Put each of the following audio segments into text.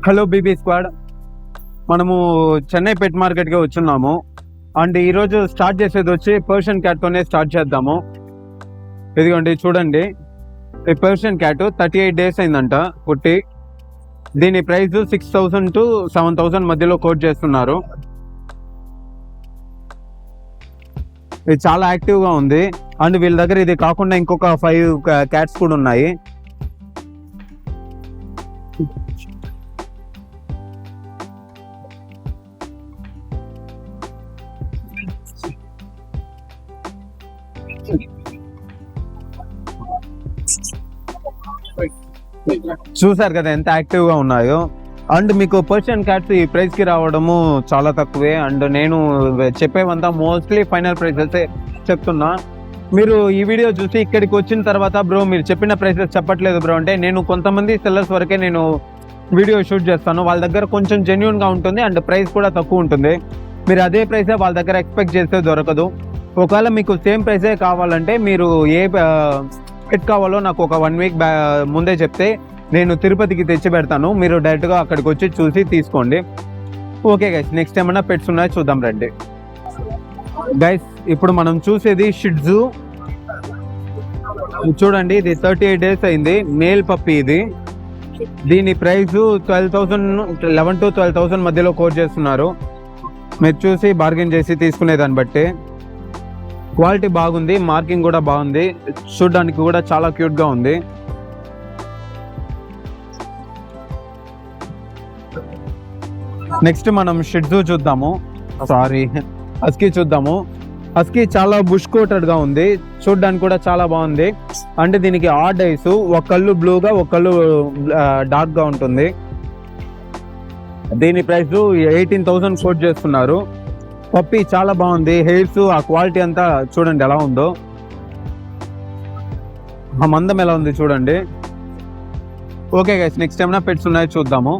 Hello BB squad, మనము చెన్నై పెట్ మార్కెట్కి వచ్చున్నాము. And ఈరోజు స్టార్ట్ చేసేది వచ్చి పర్షియన్ క్యాట్తోనే స్టార్ట్ చేద్దాము. ఇదిగోండి చూడండి, ఈ పర్షియన్ క్యాట్ 38 days అయిందంట పుట్టి. దీని ప్రైస్ 6,000 to 7,000 మధ్యలో కోట్ చేస్తున్నారు. ఇది చాలా యాక్టివ్గా ఉంది. అండ్ వీళ్ళ దగ్గర ఇది కాకుండా ఇంకొక 5 క్యాట్స్ కూడా ఉన్నాయి. చూసారు కదా ఎంత యాక్టివ్గా ఉన్నాయో. అండ్ మీకు పర్షియన్ క్యాట్స్ ఈ ప్రైస్కి రావడము చాలా తక్కువే. అండ్ నేను చెప్పేవంతా మోస్ట్లీ ఫైనల్ ప్రైసెస్ చెప్తున్నా. మీరు ఈ వీడియో చూసి ఇక్కడికి వచ్చిన తర్వాత బ్రో మీరు చెప్పిన ప్రైసెస్ చెప్పట్లేదు బ్రో అంటే, నేను కొంతమంది సెల్లర్స్ వరకే నేను వీడియో షూట్ చేస్తాను. వాళ్ళ దగ్గర కొంచెం జెన్యూన్గా ఉంటుంది అండ్ ప్రైస్ కూడా తక్కువ ఉంటుంది. మీరు అదే ప్రైసే వాళ్ళ దగ్గర ఎక్స్పెక్ట్ చేస్తే దొరకదు. ఒకవేళ మీకు సేమ్ ప్రైసే కావాలంటే మీరు ఏ పెట్ కావాలో నాకు ఒక 1 week ముందే చెప్తే నేను తిరుపతికి తెచ్చి పెడతాను. మీరు డైరెక్ట్గా అక్కడికి వచ్చి చూసి తీసుకోండి. ఓకే గైస్, నెక్స్ట్ ఏమన్నా పెట్స్ ఉన్నాయో చూద్దాం రండి. గైస్ ఇప్పుడు మనం చూసేది షిట్జు. చూడండి, ఇది 38 days అయింది, మేల్ పప్పి ఇది. దీని ప్రైస్ 11,000 to 12,000 మధ్యలో కోట్ చేస్తున్నారు. మీరు చూసి బార్గెన్ చేసి తీసుకునే దాన్ని బట్టి. క్వాలిటీ బాగుంది, మార్కింగ్ కూడా బాగుంది, చూడడానికి కూడా చాలా క్యూట్గా ఉంది. నెక్స్ట్ మనం షిట్జు చూద్దాము, హస్కీ చూద్దాము. హస్కీ చాలా బుష్ కోటెడ్గా ఉంది, చూడడానికి కూడా చాలా బాగుంది. అంటే దీనికి ఆడ్ ఐస్, ఒక కళ్ళు బ్లూగా ఒక కళ్ళు డార్క్గా ఉంటుంది. దీని ప్రైస్ 18,000 కోట్ చేస్తున్నారు. పప్పి చాలా బాగుంది, హెయిర్స్ ఆ క్వాలిటీ అంతా చూడండి ఎలా ఉందో, ఆ మందం ఎలా ఉంది చూడండి. ఓకే గైస్, నెక్స్ట్ ఏమైనా పెట్స్ ఉన్నాయో చూద్దాము.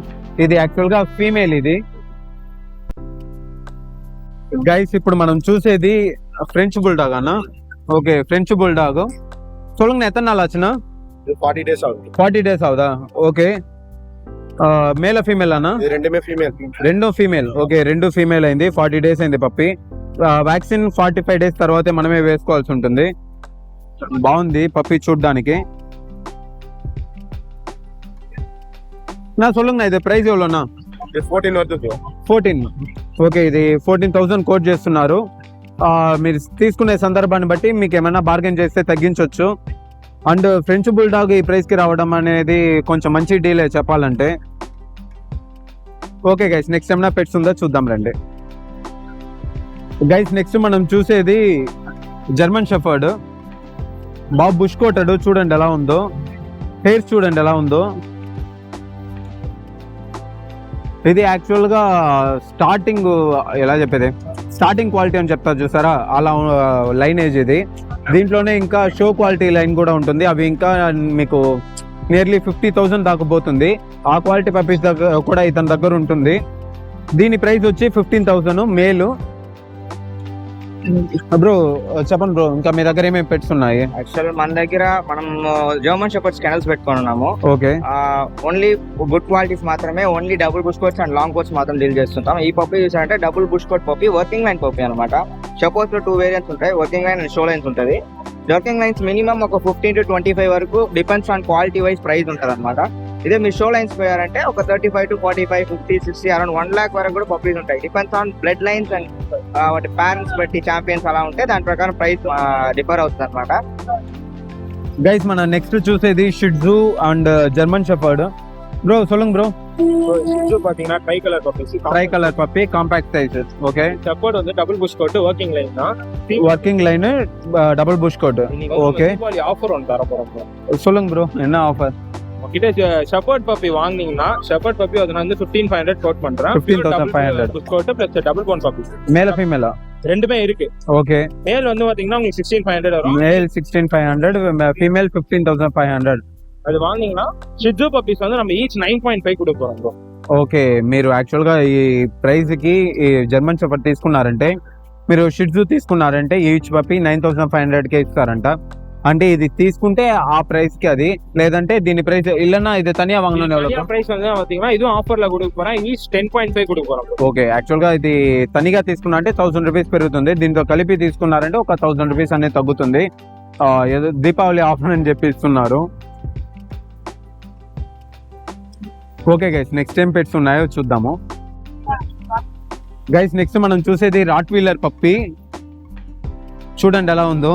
ఇది యాక్చువల్గా ఫీమేల్ ఇది. గైస్ ఇప్పుడు మనం చూసేది ఫ్రెంచ్ బుల్డాగ్ అన్న. Okay, French bulldog. சொல்லுங்க எத்தனை நாள் ஆச்சுன்னா? 40 days ஆகுது. 40 days ஆகுதா? ఓకే. మేల్ ఫీమేల్ అన్న? రెండుమే ఫీమేల్. రెండు ఫీమేల్. ఓకే, రెండు ఫీమేల్ అయింది. 40 days అయింది పప్పి. వ్యాక్సిన్ 45 days తర్వాతే మనమే వేసుకోవాల్సి ఉంటుంది. బాగుంది పప్పి చూడ్డానికి. నా சொல்லுங்க, ఇది ప్రైస్ ఎవరోనా? 14 వద్దు. 14. ఓకే, ఇది 14,000 కోట్ చేస్తున్నారు. మీరు తీసుకునే సందర్భాన్ని బట్టి మీకు ఏమైనా బార్గెన్ చేస్తే తగ్గించవచ్చు. అండ్ ఫ్రెంచ్ బుల్డాగ్ ఈ ప్రైస్కి రావడం అనేది కొంచెం మంచి డీలే చెప్పాలంటే. ఓకే గైస్, నెక్స్ట్ ఏమైనా పెట్స్ ఉందో చూద్దాం రండి. గైస్ నెక్స్ట్ మనం చూసేది జర్మన్ షెఫర్డ్. బాగా బుష్ కోటెడ్, చూడండి ఎలా ఉందో, హెయిర్స్ చూడండి ఎలా ఉందో. ఇది యాక్చువల్గా స్టార్టింగ్ ఎలా చెప్పేది, స్టార్టింగ్ క్వాలిటీ అని చెప్తారు చూసారా, అలా లైనేజ్ ఇది. దీంట్లోనే ఇంకా షో క్వాలిటీ లైన్ కూడా ఉంటుంది. అవి ఇంకా మీకు నియర్లీ 50,000 దాకా పోతుంది. ఆ క్వాలిటీ పప్పీస్ దగ్గర కూడా ఇతని దగ్గర ఉంటుంది. దీని ప్రైస్ వచ్చి 15,000 మేలు. బ్రో చెప్పండి బ్రో, ఇంకా మీ దగ్గర ఏమేమి పెట్స్ ఉన్నాయి? యాక్చువల్ మన దగ్గర మనం జర్మన్ షెపర్డ్స్ కెనల్స్ పెట్టుకొని ఉన్నాము. ఓకే, ఓన్లీ గుడ్ క్వాలిటీస్ మాత్రమే, only double bush coats and long coats మాత్రం డీల్ చేస్తుంటాం. ఈ పప్పి చూసారంటే double bush coat puppy, working line puppy అనమాట. షెపర్డ్స్ లో 2 వేరియంట్స్ ఉంటాయి, working line and show lines ఉంటుంది. వర్కింగ్ లైన్స్ మినిమం ఒక 15 to 25 వరకు depends on quality wise price ఉంటుంది అనమాట. ఇదే మీ షో లైన్స్ పోయారంటే ఒక 35 to 45, 50, 60, అరౌండ్ 1 lakh వరకు కూడా పప్పీస్ ఉంటాయి. Depends on blood lines and వాటి పేరెంట్స్ బట్టి, ఛాంపియన్స్ అలా ఉంటే దాని ప్రకారం ప్రైస్ డిఫర్ అవుతుంది అనమాట. గైస్ మన నెక్స్ట్ చూసేది shih tzu and German shepherd. Bro சொல்லுங்க బ్రో. இது பாத்தீங்கன்னா tri colour puppies. Tri colour puppy, compact sizes. Okay, சப்போர்ட் வந்து double bush coat, working line தான். Working line, double bush coat. Okay, Deepavali offer ஒன்று தர போறோம். சொல்லுங்க బ్రో, என்ன ஆஃபர்? உங்ககிட்ட ஷெப்பர்ட் பப்பி வாங்குனீங்கன்னா ஷெப்பர்ட் பப்பி அது வந்து 15,500 கோட் பண்றேன். 15,500 bush coat plus double bone puppy. Male ఫీమేలా? ரெண்டுமே இருக்கு. ఓకే, மேல் வந்து பாத்தீங்கன்னா உங்களுக்கு 16,500 வரும். Male 16,500, female 15,500. அது வாங்குனீங்கன்னா ஷிட்ஜு பப்பீஸ் வந்து நம்ம ஈச் 9.5 கொடுப்போம் bro. ఓకే, మీరు యాక్చువల్గా ఈ ప్రైస్కి ఈ జర్మన్ షెఫర్డ్ తీసుకున్నారంటే, మీరు షిట్జు తీసుకున్నారంటే ఈచ్ పప్పి 9,500కే ఇస్తారంట. అంటే ఇది తీసుకుంటే ఆ ప్ரைஸ் க்கு அது లేదంటే దీని ప్రైస్ இல்லனா இது தனியா வாங்கணும் எவ்வளவு பிரைஸ் வந்து பாத்தீங்கன்னா இது ஆஃபర్ல கொடுக்க போறேன் ஈச் 10.5 கொடுக்க పోறோம். ఓకే యాక్చువల్ గా ఇది తనిగా తీసుకున్నా అంటే 1000 రూపీస్ పెరుగుతుంది, దీంతో కలిపి తీసుకున్నారంటే ఒక 1000 రూపీస్ అనేది తగ్గుతుంది. ఏదో దీపావళి ఆఫర్ అని చెప్పి ఇస్తున్నారు. ఓకే గైస్, నెక్స్ట్ ఏం పెట్స్ ఉన్నాయో చూద్దాము. గైస్ నెక్స్ట్ మనం చూసేది రాట్ వీలర్ పప్పి. చూడండి ఎలా ఉందో.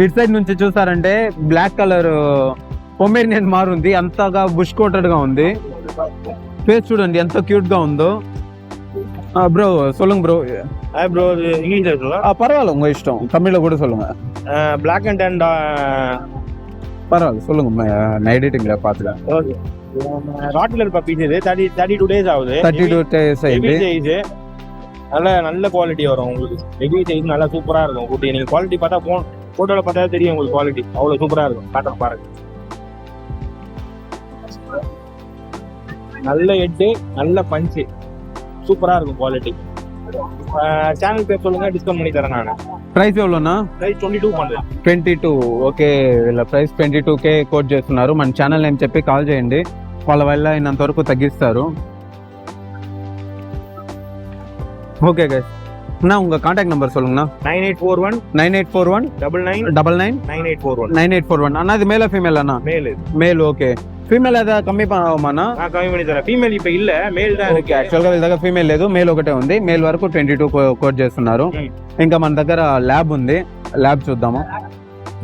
ఇటు సైడ్ నుంచి చూసారంటే బ్లాక్ కలర్ పొమేరియన్ మారుంది, అంతగా బుష్ కోటెడ్ గా ఉంది. ఫేస్ చూడండి ఎంత క్యూట్ గా ఉందో. ப்ரோ சொல்லுங்க ப்ரோ. ஹாய் ப்ரோ, இங்கிலீஷ்ல சொல்லலாம். பரவாயில்ல உங்க இஷ்டம், தமிழ்ல கூட சொல்லுங்க. பிளாக் அண்ட் பரவாயில்ல சொல்லுங்க, நான் எடிட்டிங்ல பாத்துக்கிறேன். ஓகே. ராட்லர் பப்பீஸ் இது 32 டேஸ் ஆகுது. 32 டேஸ் ஆயிடுது. சைஸ் நல்ல குவாலிட்டி வரும் உங்களுக்கு. ஹெவி சைஸ் நல்லா சூப்பரா இருக்கும் குட்டி. நீங்க குவாலிட்டி பார்த்தா போட்டோல பார்த்தா தெரியும் உங்களுக்கு குவாலிட்டி அவ்வளவு சூப்பரா இருக்கும். காட்ட பாருங்க. நல்ல ஹெட், நல்ல பஞ்ச், சூப்பரா இருக்கும் குவாலிட்டி. சேனல் பேர் சொல்லுங்க, டிஸ்கவுண்ட் பண்ணி தரேன் நான். ప్రైస్ ఎவ்வளోనా? ప్రైస్ 22 పడలేదు. 22. ఓకే, వీళ్ళ ప్రైస్ 22K కోట్ చేస్తున్నారు. మన ఛానల్ నేమ్ చెప్పి కాల్ చేయండి, వాళ్ళ వల్ల అయినంత వరకు తగ్గిస్తారు. ఓకే గైస్, నా உங்க கான்டாக்ட் நம்பர் சொல்லுங்கண்ணா. 9841 9841 99 9841 9841. అన్న ఇది మేలా ఫీమేల్ అన్న? மேல். మేల్. ఓకే, ఫీమేల్ ఏదా కమ్మి అమ్మనా? కమ్మి பண்ணி తరా. ఫీమేల్ இப்ப இல்ல, మేల్ தான் இருக்கு. యాక్చువల్ గా వీళ్ళ దగ్గర ఫీమేల్ లేదు, మేల్ ఒకటే ఉంది. మేల్ వరకు 22 కోట్ చేస్తున్నారు. ఇంకా మన దగ్గర ల్యాబ్ ఉంది, ల్యాబ్ చూద్దాము.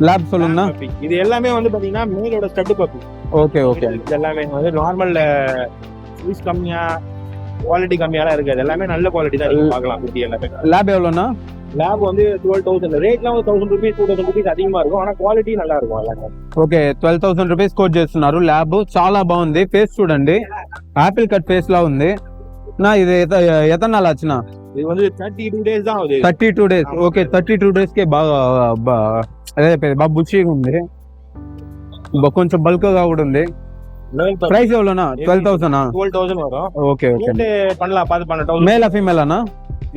ల్యాబ్ சொல்லுங்கண்ணா. இது எல்லாமே வந்து பாத்தீங்கன்னா மேலோட ஸ்டட் பப்பி. ஓகே ஓகே, இது எல்லாமே வந்து நார்மல் சைஸ் கம்மியா குவாலிட்டி கம்மியாலாம் இருக்காது. எல்லாமே நல்ல குவாலிட்டி தான் நீங்க பார்க்கலாம் குட்டி எல்லாமே. ల్యాబ్ எவ்வளோண்ணா? ల్యాబ్ வந்து 12,000. ரேட்லாம் வந்து 1000 ரூபீஸ் 2000 ரூபீஸ் அதிகமா இருக்கும், ஆனா குவாலிட்டி நல்லா இருக்கும் எல்லாமே. ఓకే, 12,000 రూపీస్ కోట్ చేస్తున్నారు. ల్యాబ్ చాలా బాగుంది. ఫేస్ చూడండి, ఆపిల్ కట్ ఫేస్ లా ఉంది. నా ఇది ఎతనాలు వచ్చిన? இது வந்து 32 டேஸ் தான் ஆகுது. 32 డేస్. ఓకే, 32 డేస్ కి బాగా బాగా బుచ్చిగా ఉంది, కొంచెం బల్క్ గా కూడా ఉంది. ప్రైస్ ఎవలోనా? 12,000 வரும். ఓకే ఓకే, பண்ணலாம், பார்த்து பண்ண. 1000 మేల్ ఫీమేల్ అన్నా?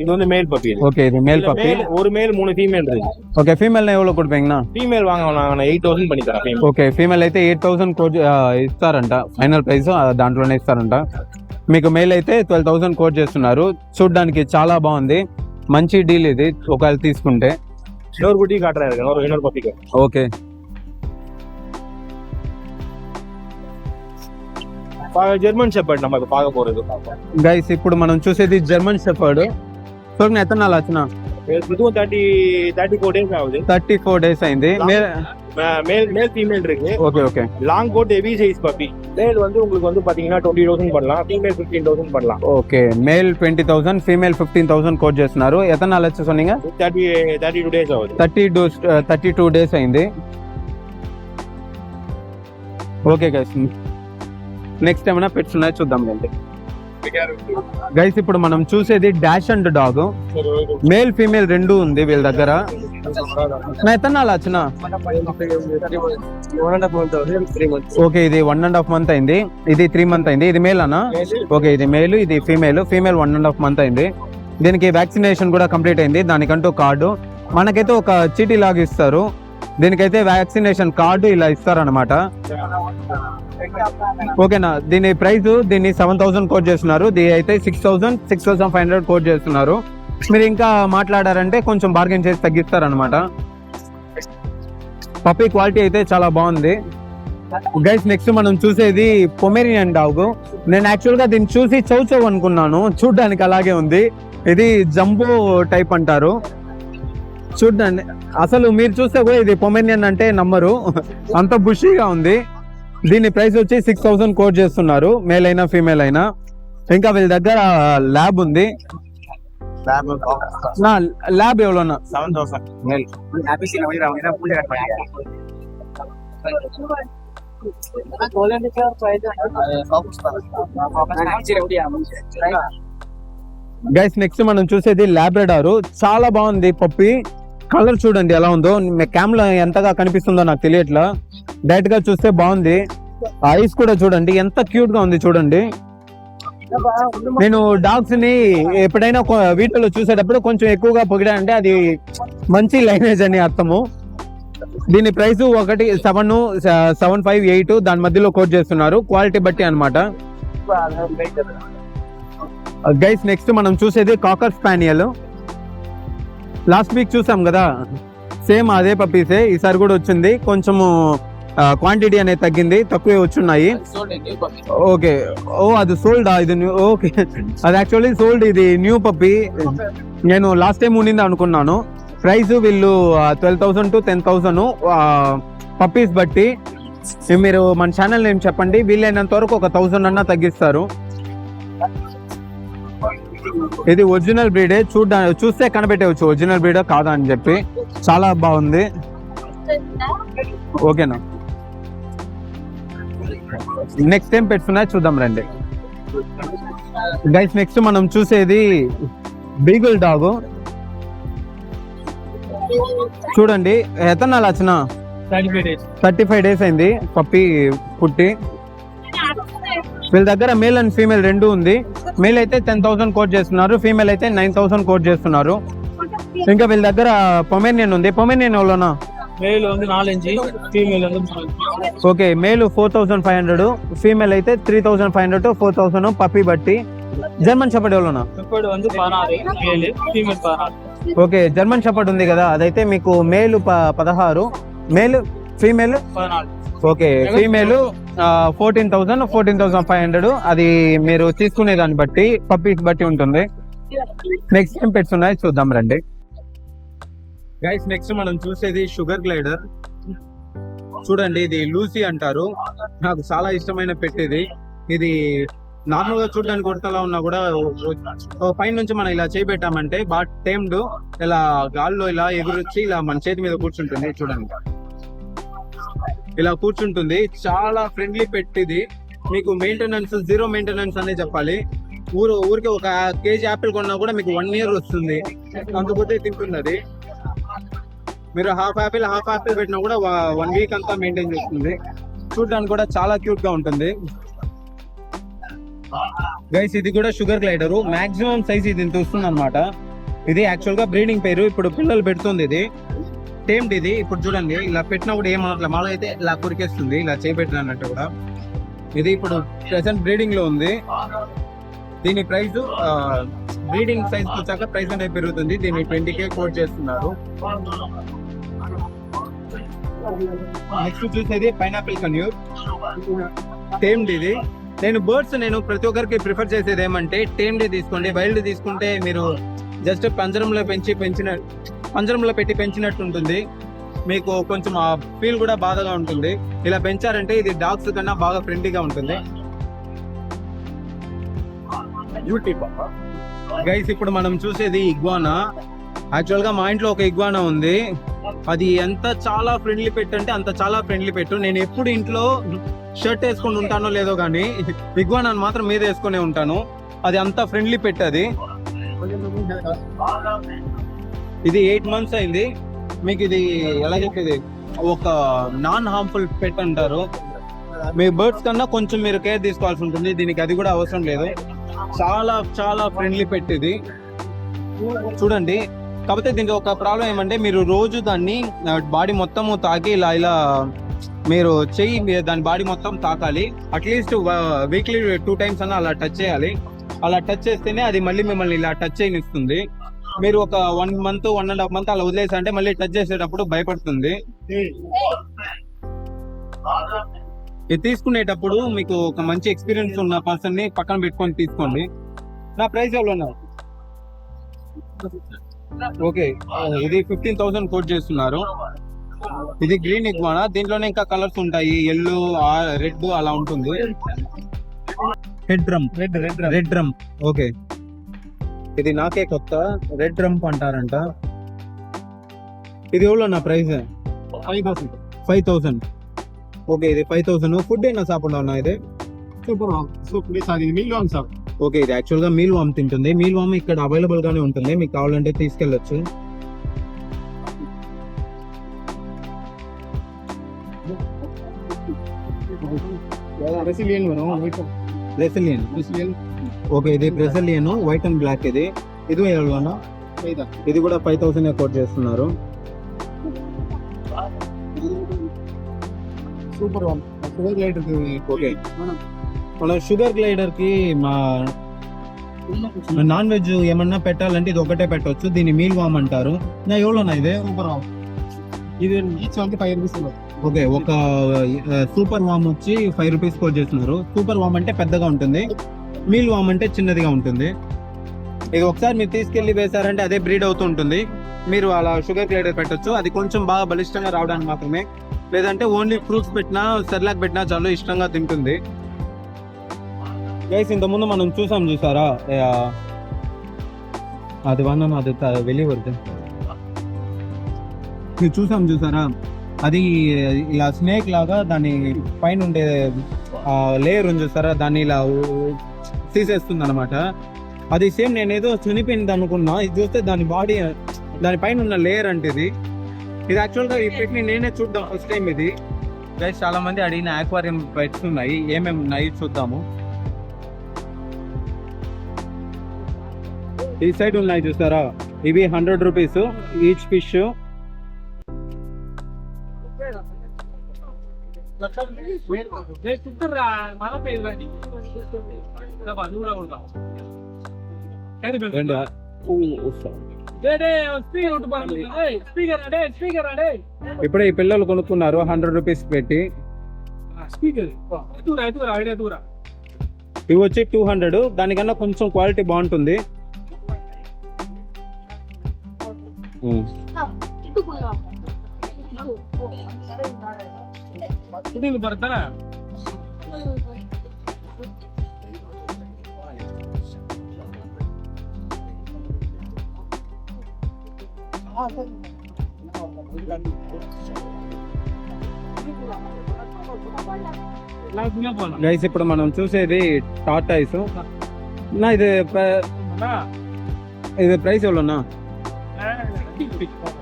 இது வந்து மேல் பப்பி. ఓకే, ఇది మేల్ పప్పి. ஒரு மேல் 3 ஃபீமேல் இருக்கு. ఓకే, ఫీమేల్ எவ்வளவு கொடுப்பீங்கண்ணா? ஃபீமேல் வாங்க நான் 8,000 பண்ணி தரேன் ஃபீமேல். ఓకే, ఫీమేల్ అయితే 8,000 కోట్ ఇస్తారంట, ఫైనల్ ప్రైస్ దాంట్లోనే ఇస్తారంట. మీకు మెయిల్ అయితే 12,000 కోట్ చేస్తున్నారు. చూడడానికి చాలా బాగుంది, మంచి డీల్ ఇది ఒకవేళ తీసుకుంటే. இன்னொரு குட்டி காட்டுறாரு, இன்னொரு பப்பிக்கு. ఓకే ஜெர்மன் ஷெப்பர்ட் நம்ம இப்ப பார்க்க போறது. గైస్, ఇప్పుడు మనం చూసేది జర్మన్ షెపర్డ్. చూడండి ఎంత నాలు వచ్చిన? இதுவும் 34 டேஸ் ஆகுது. 34 డేస్ అయింది. மேல் ஃபீமேல் இருக்கு. Okay okay, long coat heavy size puppy. மேல் வந்து உங்களுக்கு வந்து பாத்தீங்கன்னா 20,000 பண்ணலாம், ஃபீமேல் 15,000 பண்ணலாம். ఓకే, మేల్ 20,000, ఫీమేల్ 15,000 కోట్ చేస్తున్నారు. ఎంత నాలు వచ్చి சொன்னீங்க? 32 డేస్ ஆகுது. 32 డేస్ అయింది. ఓకే గైస్, నెక్స్ట్ ఏమైనా పెట్స్ ఉన్నాయో చూద్దాం రండి. గైస్, ఇప్పుడు మనం చూసేది dash and dog. Male female రెండు ఉంది వీళ్ళ దగ్గర. నా ఎత్తనాలు వచ్చిన? ఓకే, ఇది 1.5 మంత్ అయింది, ఇది 3 మంత్ అయింది. ఇది మేల్ అన్నా? ఓకే, ఇది మేల్, ఇది ఫీమేల్. ఫీమేల్ 1.5 మంత్ అయింది. దీనికి వ్యాక్సినేషన్ కూడా కంప్లీట్ అయింది. దానికంటూ కార్డు మనకైతే ఒక చీటీ లాగా ఇస్తారు. దీనికైతే వ్యాక్సినేషన్ కార్డు ఇలా ఇస్తారనమాట. ఓకేనా, దీని ప్రైస్ దీన్ని 7,000 కోట్ చేస్తున్నారు. దీని అయితే 6,500 కోట్ చేస్తున్నారు. మీరు ఇంకా మాట్లాడారంటే కొంచెం బార్గెన్ చేసి తగ్గిస్తారనమాట. పప్పీ క్వాలిటీ అయితే చాలా బాగుంది. గైస్, నెక్స్ట్ మనం చూసేది పొమేరియన్ డాగ్. నేను యాక్చువల్ గా దీన్ని చూసి చౌచౌ అనుకున్నాను, చూడ్డానికి అలాగే ఉంది. ఇది జంబో టైప్ అంటారు. చూడండి, అసలు మీరు చూస్తే కూడా ఇది పొమేరియన్ అంటే నమ్మరు, అంత బుషీగా ఉంది. దీని ప్రైస్ వచ్చి 6,000 కోట్ చేస్తున్నారు, మేల్ అయినా ఫీమేల్ అయినా. ఇంకా వీళ్ళ దగ్గర ల్యాబ్ ఉంది. నా ల్యాబ్ ఎవరోనా? 7,000 மேல். గైస్, నెక్స్ట్ మనం చూసేది లాబ్రడార్. చాలా బాగుంది పప్పి. కలర్ చూడండి ఎలా ఉందో. క్యామ్ లో ఎంతగా కనిపిస్తుందో నాకు తెలియట్లా, డైరెక్ట్ గా చూస్తే బాగుంది. ఐస్ కూడా చూడండి ఎంత క్యూట్ గా ఉంది చూడండి. నేను డాగ్స్ ని ఎప్పుడైనా వీటిలో చూసేటప్పుడు కొంచెం ఎక్కువగా పొగిడా అంటే అది మంచి లైనేజ్ అని అర్థము. దీని ప్రైస్ ఒకటి 7,758 దాని మధ్యలో కోట్ చేస్తున్నారు, క్వాలిటీ బట్టి అన్నమాట. గైస్ నెక్స్ట్ మనం చూసేది కాకర్ స్పానియల్. లాస్ట్ వీక్ చూసాం కదా, సేమ్ అదే పప్పీసే ఈసారి కూడా వచ్చింది. కొంచెము క్వాంటిటీ అనేది తగ్గింది, తక్కువే వచ్చున్నాయి. ఓకే, ఓ అది సోల్డ్, ఇది న్యూ. ఓకే, అది యాక్చువల్లీ సోల్డ్, ఇది న్యూ పప్పీ. నేను లాస్ట్ టైం ఉండింది అనుకున్నాను. ప్రైస్ వీళ్ళు 12,000 to 10,000 పప్పీస్ బట్టి. మీరు మన ఛానల్ నేమ్ చెప్పండి, వీలైనంత వరకు ఒక 1,000 అన్నా తగ్గిస్తారు. ఇది ఒరిజినల్ బ్రీడే, చూస్తే కనిపెట్టవచ్చు ఒరిజినల్ బ్రీడే కాదా అని చెప్పి. చాలా బాగుంది. ఓకేనా, నెక్స్ట్ టైం పెట్టుకున్నా చూద్దాం రండి. గైస్ నెక్స్ట్ మనం చూసేది బీగుల్ డాగ్. చూడండి ఎతనాలు వచ్చిన 35 days అయింది పప్పి పుట్టి. వీళ్ళ దగ్గర మేల్ అండ్ ఫీమేల్ రెండు ఉంది. మేల్ అయితే 10,000 కోట్ చేస్తున్నారు, ఫీమేల్ అయితే 9,000 కోట్ చేస్తున్నారు. ఇంకా వీళ్ళ దగ్గర పొమేనియన్ ఉంది. పొమేనియన్ ఎవరోనా? మేల్ ఉంది 4 ఇంచ్, ఫీమేల్ ఉంది 3 ఇంచ్. ఓకే, మేల్ 4,500, ఫీమేల్ అయితే 3,500 to 4,000 పప్పి బట్టి. జర్మన్ షెపర్డ్ ఎవరోనా? ఇప్పుడు வந்து 16 male, female 16. Okay, German shepherd ఉంది కదా, అదైతే మీకు male 16, male female 14. Okay, female 14,500. అది మీరు తీసుకునే దాన్ని బట్టి, పప్పీస్ బట్టి ఉంటుంది. నెక్స్ట్ ఏం పెట్స్ ఉన్నాయి చూద్దాం రండి. గైస్ నెక్స్ట్ మనం చూసేది షుగర్ గ్లైడర్. చూడండి, ఇది లూసీ అంటారు. నాకు చాలా ఇష్టమైన పెట్ ఇది. ఇది నార్మల్ గా చూడడానికి కొడతలా ఉన్నా కూడా పైన నుంచి మనం ఇలా చేయబెట్టామంటే బాగా టైమ్డ్, ఇలా గాల్లో ఇలా ఎగురొచ్చి ఇలా మన చేతి మీద కూర్చుంటుంది. చూడండి, ఇలా కూర్చుంటుంది. చాలా ఫ్రెండ్లీ పెట్ ఇది. మీకు మెయింటెనెన్స్ 0 మెయింటెనెన్స్ అనే చెప్పాలి. ఊరికి ఒక కేజీ యాపిల్ కొన్నా కూడా మీకు 1 year వస్తుంది, అంతపోతే తింటుంది అది. మీరు హాఫ్ యాపిల్ పెట్టినా కూడా 1 week అంతా మెయింటైన్ చేస్తుంది. చూడడానికి కూడా చాలా క్యూట్ గా ఉంటుంది. గైస్ ఇది కూడా షుగర్ గ్లైడర్. మాక్సిమం సైజ్ ఇది ఇంత వస్తుంది అనమాట. ఇది యాక్చువల్ గా బ్రీడింగ్ పేరు, ఇప్పుడు పిల్లలు పెడుతుంది. ఇది టేమ్డ్. ఇది ఇప్పుడు చూడండి, ఇలా పెట్టినప్పుడు ఏమన్నా మాలో అయితే ఇలా కొరికేస్తుంది, ఇలా చేయబెట్టినట్టు కూడా. ఇది ఇప్పుడు ప్రెసెంట్ బ్రీడింగ్ లో ఉంది. దీని ప్రైస్ బ్రీడింగ్ సైజ్ వచ్చాక ప్రైస్ అనేది పెరుగుతుంది. దీన్ని 20K కోట్ చేస్తున్నారు. నెక్స్ట్ చూసేది పైనాపిల్ కన్యూర్, టేమ్డ్. ఇది నేను ప్రతి ఒక్కరికి ప్రిఫర్ చేసేది ఏమంటే టేమ్డ్ తీసుకోండి. వైల్డ్ తీసుకుంటే మీరు జస్ట్ పంజరంలో పెట్టి పెంచినట్టు ఉంటుంది. మీకు కొంచెం ఆ ఫీల్ కూడా బాధగా ఉంటుంది. ఇలా పెంచారంటే ఇది డాగ్స్ కన్నా బాగా ఫ్రెండ్లీగా ఉంటుంది. గైస్ ఇప్పుడు మనం చూసేది ఇగ్వానా. యాక్చువల్ గా మా ఇంట్లో ఒక ఇగ్వానా ఉంది. అది చాలా ఫ్రెండ్లీ పెట్ అంటే అంత చాలా ఫ్రెండ్లీ పెట్టు. నేను ఎప్పుడు ఇంట్లో షర్ట్ వేసుకొని ఉంటానో లేదో కానీ ఇగ్వానాను మాత్రం మీద వేసుకునే ఉంటాను. అది అంత ఫ్రెండ్లీ పెట్. అది ఇది 8 months అయింది. మీకు ఇది ఎలా చెప్పేది, ఒక నాన్ హార్మ్ఫుల్ పెట్ అంటారు. మీ బర్డ్స్ కన్నా కొంచెం మీరు కేర్ తీసుకోవాల్సి ఉంటుంది. దీనికి అది కూడా అవసరం లేదు. చాలా చాలా ఫ్రెండ్లీ పెట్ ఇది. చూడండి, కాకపోతే దీనికి ఒక ప్రాబ్లం ఏమంటే మీరు రోజు దాన్ని బాడీ మొత్తము తాకి ఇలా మీరు చెయ్యి దాని బాడీ మొత్తం తాకాలి. అట్లీస్ట్ వీక్లీ 2 times అన్నా అలా టచ్ చేయాలి. అలా టచ్ చేస్తేనే అది మళ్ళీ మిమ్మల్ని ఇలా టచ్ చేయనిస్తుంది. మీరు ఒక 1 month 1.5 month అలా వదిలేసా అంటే మళ్ళీ టచ్ చేసేటప్పుడు భయపడుతుంది. ఇది తీసుకునేటప్పుడు మీకు ఒక మంచి ఎక్స్పీరియన్స్ ఉన్న పర్సన్ ని పక్కన పెట్టుకొని తీసుకోండి. నా ప్రైస్ ఎవరు? ఓకే, ఇది 15,000 కోట్ చేస్తున్నారు. ఇది గ్రీన్ ఇగ్వానా. దీంట్లోనే ఇంకా కలర్స్ ఉంటాయి, ఎల్లో, రెడ్ అలా ఉంటుంది. Red drum. ఓకే, ఇది నాకే కొత్త. రెడ్ డ్రమ్ అంటారంట. ఇది ఎవరో నా ప్రైస్ 5,000. ఓకే, ఇది 5,000. ఫుడ్ అయినా సాப்பிடணும் ఇది. ఓకే, ఇది యాక్చువల్ గా మీల్ వామ్ తింటుంది. మీల్ వామ్ ఇక్కడ అవైలబుల్ గానే ఉంటుంది, మీకు కావాలంటే తీసుకెళ్ళొచ్చు. బ్రెజిలియన్. ఓకే, ఇది బ్రెజిలియన్ వైట్ అండ్ బ్లాక్. ఇది ఇది కూడా 5,000 కోట్ చేస్తున్నారు. Super one sugar glider okay మన షుగర్ గ్లైడర్ కి మా నాన్ వెజ్ ఏమన్నా పెట్టాలంటే ఇది ఒకటే పెట్టవచ్చు. దీన్ని మీల్ వామ్ అంటారు. నా ఎవరోనా ఇదే సూపర్ వామ్ ఇది ఈచ్ వన్ 5 రూపీస్. ఓకే, ఒక సూపర్ వామ్ వచ్చి 5 రూపీస్ కోట్ చేస్తున్నారు. సూపర్ వామ్ అంటే పెద్దగా ఉంటుంది, మీల్ వామ్ అంటే చిన్నదిగా ఉంటుంది. ఇది ఒకసారి మీరు తీసుకెళ్లి వేసారంటే అదే బ్రీడ్ అవుతూ ఉంటుంది. మీరు అలా షుగర్ గ్లైడర్ పెట్టొచ్చు. అది కొంచెం బాగా బలిష్టంగా రావడానికి మాత్రమే, లేదంటే ఓన్లీ ఫ్రూట్స్ పెట్టినా సెర్లాక్ పెట్టినా చాలా ఇష్టంగా తింటుంది. గైస్ ఇంతకుముందు మనం చూసారా అది వన్ అది వెళ్ళి వద్దు మీరు చూసారా, అది ఇలా స్నేక్ లాగా దాని పైన ఉండే లేయర్ ఉంది చూసారా, దాన్ని ఇలా తీసేస్తుంది అనమాట. అది సేమ్ నేను ఏదో చనిపోయింది అనుకున్నా, ఇది చూస్తే దాని బాడీ దాని పైన ఉన్న లేయర్ అంటే ఇది యాక్చువల్గా ఈ పెట్ని నేనే చూద్దాం ఫస్ట్ టైం. ఇది గైస్ చాలా మంది అడిగిన ఆక్వారియం పెట్స్ ఉన్నాయి, ఏమేమి ఉన్నాయి చూద్దాము. ఈ సైడ్ ఉన్నాయి చూస్తారా, ఇవి 100 రూపీస్ ఈచ్ ఫిష్. ఇప్పుడే ఈ పిల్లలు కొనుక్కున్నారు 100 రూపీస్ పెట్టి. ఇవి వచ్చి 200, దానికన్నా కొంచెం క్వాలిటీ బాగుంటుంది. గైస్ ఇప్పుడు మనం చూసేది టార్టాయిస్. ఇది ప్రైస్ ఎవరన్నా?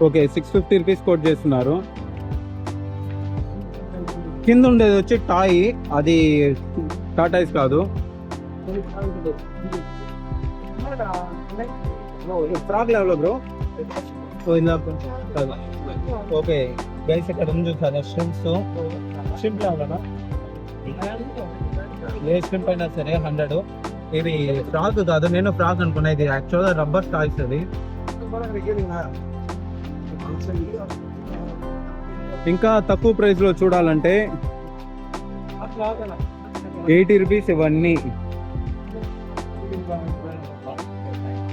ఓకే, 650 రూపీస్ కోట్ చేస్తున్నారు. కింద ఉండేది వచ్చి టాయ్, అది టాటాయిస్ కాదు. Frog level bro. Okay guys ఇక్కడ ఉంది చూసారా షింప్స్. షింప్ లెవెల్ ఏ షింప్ అయినా సరే 100. ఇది ఫ్రాగ్ కాదు, నేను ఫ్రాగ్ అనుకున్నా, ఇది యాక్చువల్గా రబ్బర్ టాయ్స్. అది ఇంకా తక్కువ ప్రైస్ లో చూడాలంటే 80 రూపీస్ ఇవన్నీ.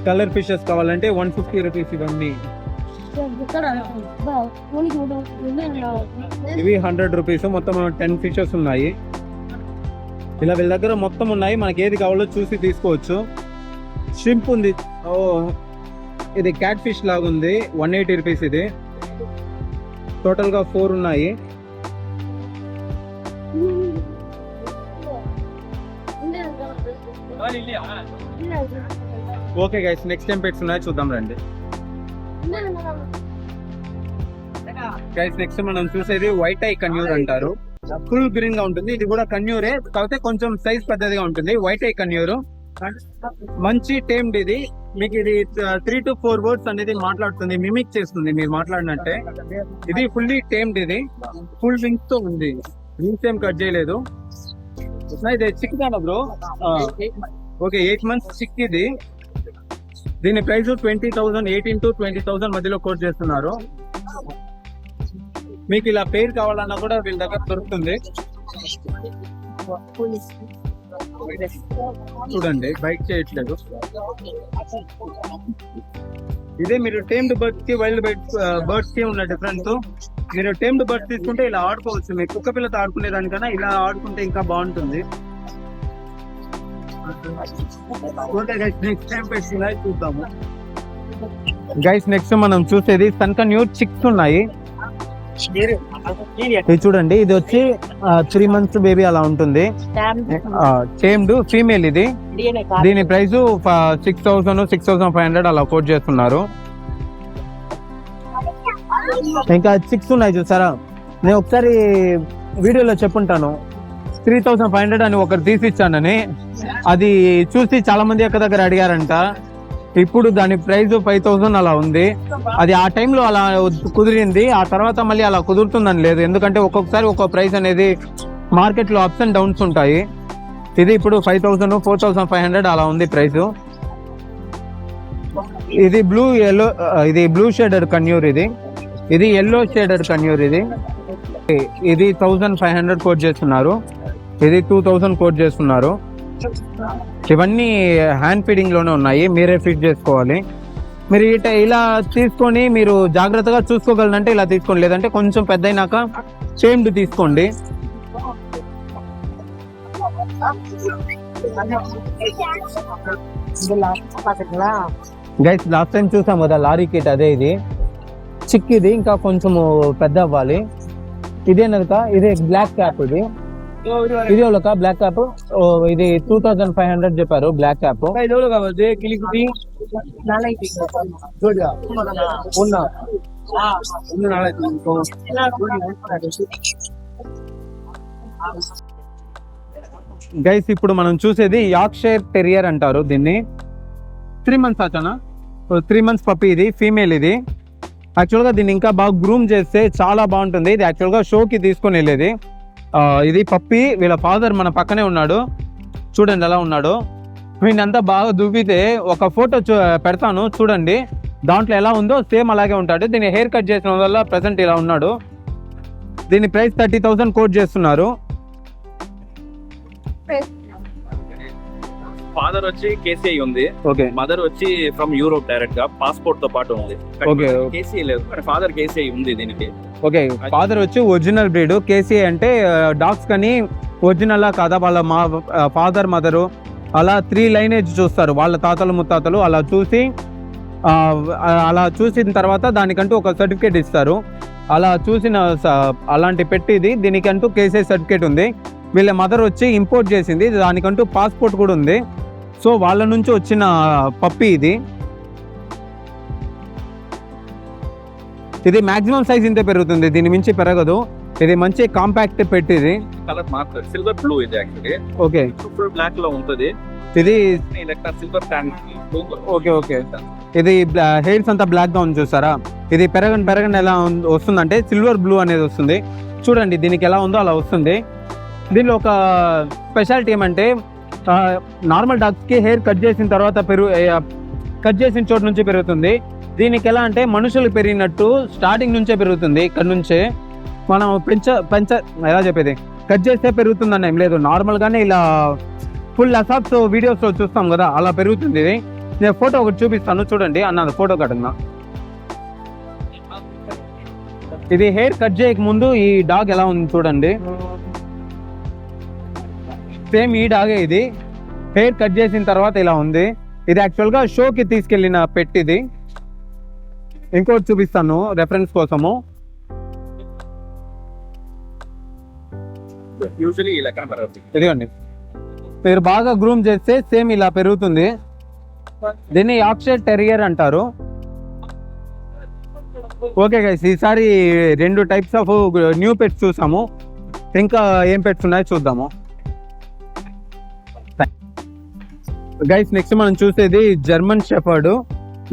కలర్ ఫిషెస్ కావాలంటే 150 రూపీస్ ఇవన్నీ. ఇవి 100 రూపీస్. మొత్తం 10 ఫిషెస్ ఉన్నాయి. ఇలా వీళ్ళ దగ్గర మొత్తం ఉన్నాయి, మనకి ఏది కావాలో చూసి తీసుకోవచ్చు. షింప్ ఉంది, ఇది క్యాట్ ఫిష్ లాగా ఉంది, 180 రూపీస్. ఇది టోటల్ గా 4 ఉన్నాయి. Okay guys, next time pets ఉన్నాయి చూద్దాం రండి. గైస్ నెక్స్ట్ మనం చూసేది వైట్ ఐ కన్యూర్ అంటారు. ఫుల్ గ్రీన్ గా ఉంటుంది. ఇది కూడా కన్యూరే, కాకపోతే కొంచెం సైజ్ పెద్దదిగా ఉంటుంది. వైట్ ఐ కన్యూర్ మంచి టేమ్డ్. ఇది మీకు ఇది 3 to 4 వర్డ్స్ అనేది మాట్లాడుతుంది, మిమిక్ చేస్తుంది మీరు మాట్లాడినట్టే. ఇది ఫుల్లీ టేమ్డ్. ఇది ఫుల్ వింగ్స్ తో ఉంది, వింగ్స్ ఏం కట్ చేయలేదు. ఇది చిక్ దానా బ్రో? ఓకే, 8 months చిక్ ఇది. దీని ప్రైస్ 20,000, 18 to 20,000 మధ్యలో కోట్ చేస్తున్నారు. మీకు ఇలా పేరు కావాలన్నా కూడా వీళ్ళ దగ్గర దొరుకుతుంది. చూడండి బైక్ చేయట్లేదు. ఇదే మీరు టేమ్డ్ బర్డ్స్ కి వైల్డ్ బర్డ్స్ కి ఉన్న డిఫరెన్స్. మీరు టేమ్డ్ బర్డ్స్ తీసుకుంటే ఇలా ఆడుకోవచ్చు, మీరు కుక్క పిల్లతో ఆడుకునే దానికన్నా ఇలా ఆడుకుంటే ఇంకా బాగుంటుంది. చూద్దాము గైస్. నెక్స్ట్ మనం చూసేది సన్కన్యూర్ చిక్స్ ఉన్నాయి. ఇది చూడండి, ఇది వచ్చి 3 months బేబీ అలా ఉంటుంది. టేమ్డ్ ఫీమేల్ ఇది. దీని ప్రైస్ 6,000, 6,500 అలా కోట్ చేస్తున్నారు. ఇంకా చిక్స్ ఉన్నాయి చూసారా, నేను ఒకసారి వీడియోలో చెప్పుంటాను 3,500 అని ఒకటి తీసిచ్చానని. అది చూసి చాలా మంది ఒక్క దగ్గర అడిగారంట. ఇప్పుడు దాని ప్రైస్ 5,000 అలా ఉంది. అది ఆ టైంలో అలా కుదిరింది, ఆ తర్వాత మళ్ళీ అలా కుదురుతుందని లేదు. ఎందుకంటే ఒక్కొక్కసారి ఒక్కొక్క ప్రైస్ అనేది మార్కెట్లో అప్స్ అండ్ డౌన్స్ ఉంటాయి. ఇది ఇప్పుడు 5,000, 4,500 అలా ఉంది ప్రైస్. ఇది బ్లూ షేడెడ్ కన్యూర్, ఇది ఎల్లో షేడెడ్ కన్యూర్. ఇది 1,500 కోట్ చేస్తున్నారు, ఇది 2,000 కోట్ చేస్తున్నారు. ఇవన్నీ హ్యాండ్ ఫీడింగ్ లోనే ఉన్నాయి, మీరే ఫీడ్ చేసుకోవాలి. మీరు ఇలా తీసుకొని మీరు జాగ్రత్తగా చూసుకోగలనంటే ఇలా తీసుకోండి, లేదంటే కొంచెం పెద్ద అయినాక చేమ్డ్ తీసుకోండి. గైస్ లాస్ట్ టైం చూసాం కదా లారీ కిట్, అదే ఇది చిక్కిది, ఇంకా కొంచెం పెద్ద అవ్వాలి. ఇదేనక ఇది బ్లాక్ క్యాప్, ఇది ఒక బ్లాక్ క్యాప్. ఇది 2,500 చెప్పారు బ్లాక్ క్యాప్. గైస్ ఇప్పుడు మనం చూసేది యార్క్షైర్ టెరియర్ అంటారు దీన్ని. 3 months అతనా, 3 months పప్పి. ఇది ఫీమేల్. ఇది యాక్చువల్గా దీన్ని ఇంకా బాగా గ్రూమ్ చేస్తే చాలా బాగుంటుంది. ఇది యాక్చువల్గా షోకి తీసుకొని వెళ్ళేది. ఇది పప్పి. వీళ్ళ ఫాదర్ మన పక్కనే ఉన్నాడు, చూడండి ఎలా ఉన్నాడు. వీళ్ళంతా బాగా దూపితే ఒక ఫోటో పెడతాను చూడండి, దాంట్లో ఎలా ఉందో సేమ్ అలాగే ఉంటాడు. దీన్ని హెయిర్ కట్ చేసిన వల్ల ప్రెసెంట్ ఇలా ఉన్నాడు. దీని ప్రైస్ 30,000 కోట్ చేస్తున్నారు. ఫాదర్ వచ్చి కేసీఐ ఉంది, ఓకే. మదర్ వచ్చి ఫ్రమ్ యూరోప్ డైరెక్ట్ గా పాస్పోర్ట్ తో పాటు ఉంది. ఓకే. కేసీఐ లేదు, ఫాదర్ కేసీఐ ఉంది దీనికి. ఓకే, ఫాదర్ వచ్చి ఒరిజినల్ బ్రీడ్. కేసీఐ అంటే డాగ్స్ కానీ ఒరిజినల్ కాదా, వాళ్ళ ఫాదర్ మదరు అలా 3 లైనేజ్ చూస్తారు, వాళ్ళ తాతలు ముత్తాతలు అలా చూసిన తర్వాత దానికంటూ ఒక సర్టిఫికేట్ ఇస్తారు. అలా చూసిన అలాంటి పెట్టిది. దీనికంటూ కేసీఐ సర్టిఫికేట్ ఉంది. వీళ్ళ మదర్ వచ్చి ఇంపోర్ట్ చేసింది, దానికంటూ పాస్పోర్ట్ కూడా ఉంది. సో వాళ్ళ నుంచి వచ్చిన పప్పి ఇది. ఇది మాక్సిమం సైజ్ ఇంతే పెరుగుతుంది, దీని మించి పెరగదు. ఇది మంచి కాంపాక్ట్ పెట్టిది. కలర్ మాత్రం సిల్వర్ బ్లూ ఇది యాక్చువల్లీ. ఓకే, ఫుల్ బ్లాక్ లో ఉంటుంది ఇది. Silver tan. Okay okay. ఇది హెయిర్స్ అంతా బ్లాక్ గా ఉంది చూసారా. ఇది పెరగండి ఎలా వస్తుందంటే సిల్వర్ బ్లూ అనేది వస్తుంది. చూడండి దీనికి ఎలా ఉందో అలా వస్తుంది. దీనిలో ఒక స్పెషాలిటీ ఏమంటే నార్మల్ డాగ్స్కి హెయిర్ కట్ చేసిన తర్వాత కట్ చేసిన చోటు నుంచి పెరుగుతుంది. దీనికి ఎలా అంటే మనుషులు పెరిగినట్టు స్టార్టింగ్ నుంచే పెరుగుతుంది. ఇక్కడ నుంచే మనం ఎలా చెప్పేది, కట్ చేస్తే పెరుగుతుందని ఏం లేదు. నార్మల్గానే ఇలా ఫుల్ అసాప్స్ వీడియోస్లో చూస్తాం కదా, అలా పెరుగుతుంది. ఇది నేను ఫోటో ఒకటి చూపిస్తాను చూడండి అన్నది, ఫోటో కట్టున్నా. ఇది హెయిర్ కట్ చేయక ముందు ఈ డాగ్ ఎలా ఉంది చూడండి. సేమ్ ఈ డాగే ఇది. హెయిర్ కట్ చేసిన తర్వాత ఇలా ఉంది. ఇది యాక్చువల్గా షోకి తీసుకెళ్ళిన పెట్ ఇది. ఇంకోటి చూపిస్తాను రెఫరెన్స్ కోసము. యూజువల్లీ ఇలా కనబడుతుంది. ఇదిగోండి, మీరు బాగా గ్రూమ్ చేస్తే సేమ్ ఇలా పెరుగుతుంది. దీన్ని యార్క్షైర్ టెరియర్ అంటారు. ఓకే గైస్, ఈసారి 2 టైప్స్ ఆఫ్ న్యూ పెట్స్ చూసాము. ఇంకా ఏం పెట్స్ ఉన్నాయో చూద్దాము. గైస్ నెక్స్ట్ మనం చూసేది German shepherd.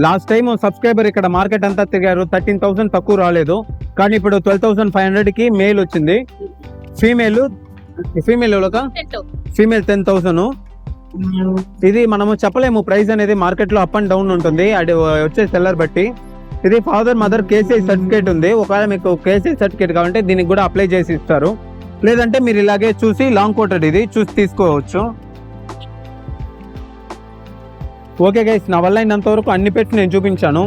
Last time subscriber ఇక్కడ మార్కెట్ అంతా తిరిగారు, 13,000 తక్కువ రాలేదు. కానీ ఇప్పుడు 12,500కి మేల్ వచ్చింది. ఫీమేల్ 10,000. ఇది మనము చెప్పలేము, ప్రైస్ అనేది మార్కెట్లో అప్ అండ్ డౌన్ ఉంటుంది, అది వచ్చే సెల్లర్ బట్టి. ఇది ఫాదర్ మదర్ కేసీఐ సర్టిఫికేట్ ఉంది. ఒకవేళ మీకు కేసీఐ సర్టిఫికేట్ కావాలంటే దీనికి కూడా అప్లై చేసి ఇస్తారు, లేదంటే మీరు ఇలాగే చూసి లాంగ్ కోటెడ్ ఇది చూసి తీసుకోవచ్చు. ఓకే గైస్, నా వల్ల అయినంత వరకు అన్ని పెట్టి నేను చూపించాను.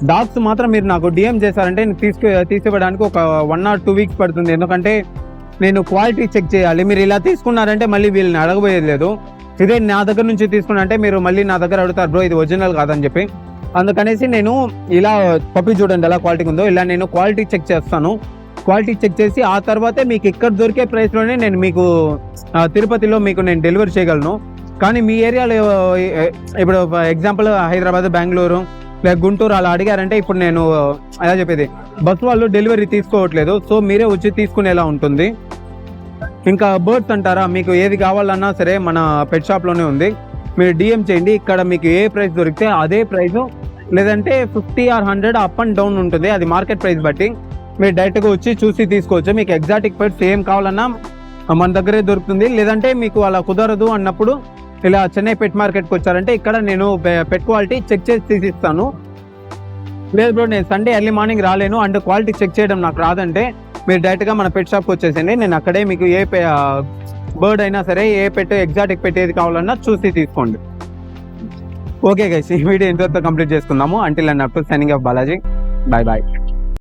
డాగ్స్ మాత్రం మీరు నాకు డిఎం చేశారంటే తీసివ్వడానికి ఒక 1 or 2 weeks పడుతుంది. ఎందుకంటే నేను క్వాలిటీ చెక్ చేయాలి. మీరు ఇలా తీసుకున్నారంటే మళ్ళీ వీళ్ళని అడగబోయేది లేదు. ఇదే నా దగ్గర నుంచి తీసుకున్నా అంటే మీరు మళ్ళీ నా దగ్గర అడుగుతారు, బ్రో ఇది ఒరిజినల్ కాదని చెప్పి. అందుకనేసి నేను ఇలా పప్పి చూడండి ఎలా క్వాలిటీ ఉందో, ఇలా నేను క్వాలిటీ చెక్ చేస్తాను. క్వాలిటీ చెక్ చేసి ఆ తర్వాతే మీకు ఇక్కడ దొరికే ప్రైస్లోనే నేను మీకు తిరుపతిలో మీకు నేను డెలివరీ చేయగలను. కానీ మీ ఏరియాలో ఇప్పుడు ఎగ్జాంపుల్ హైదరాబాద్, బెంగళూరు లేక గుంటూరు అలా అడిగారంటే ఇప్పుడు నేను ఎలా చెప్పేది, బస్ వాళ్ళు డెలివరీ తీసుకోవట్లేదు. సో మీరే వచ్చి తీసుకునేలా ఉంటుంది. ఇంకా బర్డ్స్ అంటారా, మీకు ఏది కావాలన్నా సరే మన పెట్ షాప్లోనే ఉంది. మీరు డిఎం చేయండి. ఇక్కడ మీకు ఏ ప్రైస్ దొరికితే అదే ప్రైస్, లేదంటే 50 or 100 అప్ అండ్ డౌన్ ఉంటుంది, అది మార్కెట్ ప్రైస్ బట్టి. మీరు డైరెక్ట్గా వచ్చి చూసి తీసుకోవచ్చు. మీకు ఎగ్జాటిక్ పెట్స్ ఏం కావాలన్నా మన దగ్గరే దొరుకుతుంది. లేదంటే మీకు అలా కుదరదు అన్నప్పుడు ఇలా చెన్నై పెట్ మార్కెట్కి వచ్చారంటే ఇక్కడ నేను పెట్ క్వాలిటీ చెక్ చేసి తీసిస్తాను. లేదు బ్రో నేను సండే ఎర్లీ మార్నింగ్ రాలేను అండ్ క్వాలిటీ చెక్ చేయడం నాకు రాదంటే మీరు డైరెక్ట్గా మన పెట్ షాప్కి వచ్చేసండి. నేను అక్కడే మీకు ఏ బర్డ్ అయినా సరే, ఏ పెట్ ఎగ్జాటిక్ పెట్ ఏది కావాలన్నా చూసి తీసుకోండి. ఓకే గైస్, ఈ వీడియో ఇంతవరకు కంప్లీట్ చేసుకుందాము. Until and up to signing off Balaji. Bye bye.